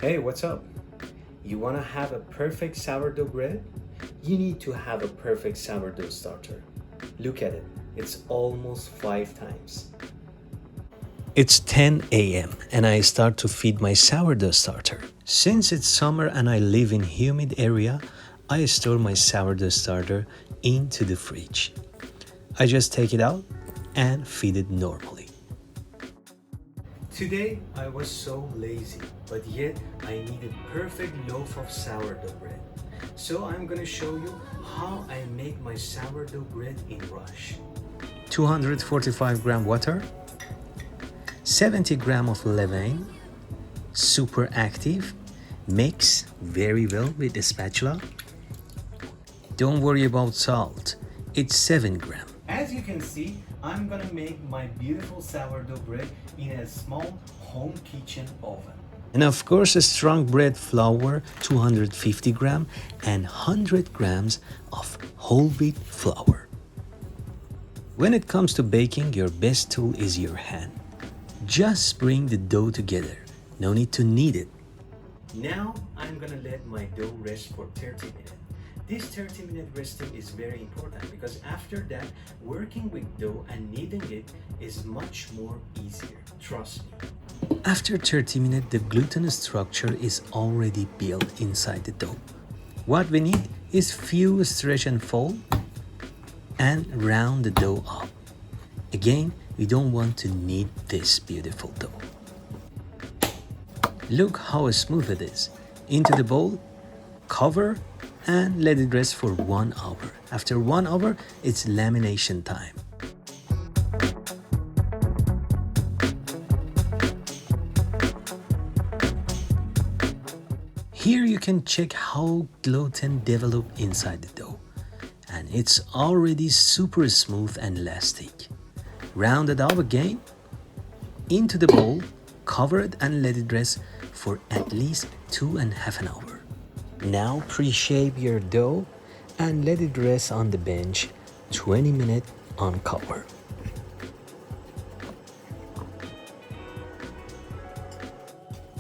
Hey, what's up? You want to have a perfect sourdough bread? You need to have a perfect sourdough starter. Look at it, it's almost 5 times. It's 10 a.m. and I start to feed my sourdough starter. Since it's summer and I live in humid area, I store my sourdough starter into the fridge. I just take it out and feed it normally. Today I was so lazy, but yet I needed perfect loaf of sourdough bread. So I'm gonna show you how I make my sourdough bread in rush. 245 gram water, 70 gram of levain, super active, mix very well with the spatula. Don't worry about salt, it's 7 gram. As you can see, I'm gonna make my beautiful sourdough bread in a small home kitchen oven. And of course, a strong bread flour, 250 gram and 100 grams of whole wheat flour. When it comes to baking, your best tool is your hand. Just bring the dough together, no need to knead it. Now I'm gonna let my dough rest for 30 minutes. This 30-minute resting is very important because after that, working with dough and kneading it is much more easier, trust me. After 30 minutes, the gluten structure is already built inside the dough. What we need is few stretch and fold and round the dough up. Again, we don't want to knead this beautiful dough. Look how smooth it is. Into the bowl, cover, and let it rest for 1 hour. After 1 hour, it's lamination time. Here you can check how gluten develop inside the dough. And it's already super smooth and elastic. Round it up again, into the bowl, cover it and let it rest for at least 2.5 hours. Now pre-shape your dough and let it rest on the bench 20 minutes on cover.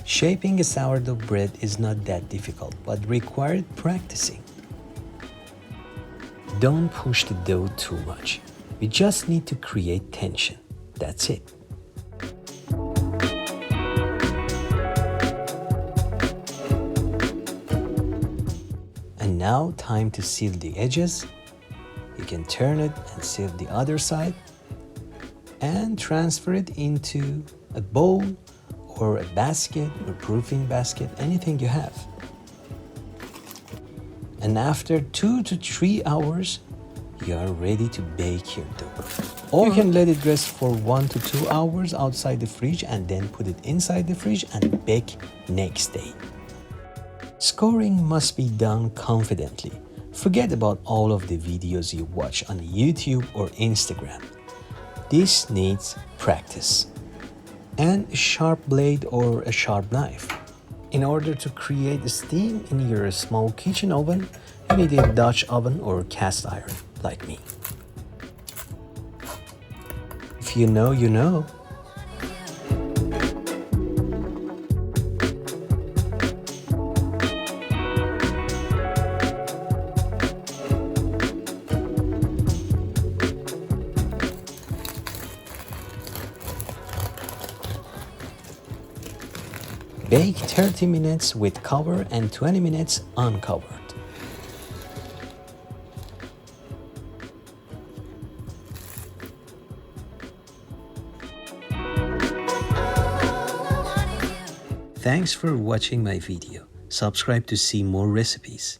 Shaping a sourdough bread is not that difficult but required practicing. Don't push the dough too much. We just need to create tension. That's it. And now time to seal the edges. You can turn it and seal the other side and transfer it into a bowl or a basket or proofing basket, anything you have. And after 2 to 3 hours, you are ready to bake your dough. Or you can let it rest for 1 to 2 hours outside the fridge and then put it inside the fridge and bake next day. Scoring must be done confidently. Forget about all of the videos you watch on YouTube or Instagram. This needs practice and a sharp blade or a sharp knife. In order to create steam in your small kitchen oven, you need a Dutch oven or cast iron, like me. If you know, you know. Bake 30 minutes with cover and 20 minutes uncovered. Thanks for watching my video. Subscribe to see more recipes.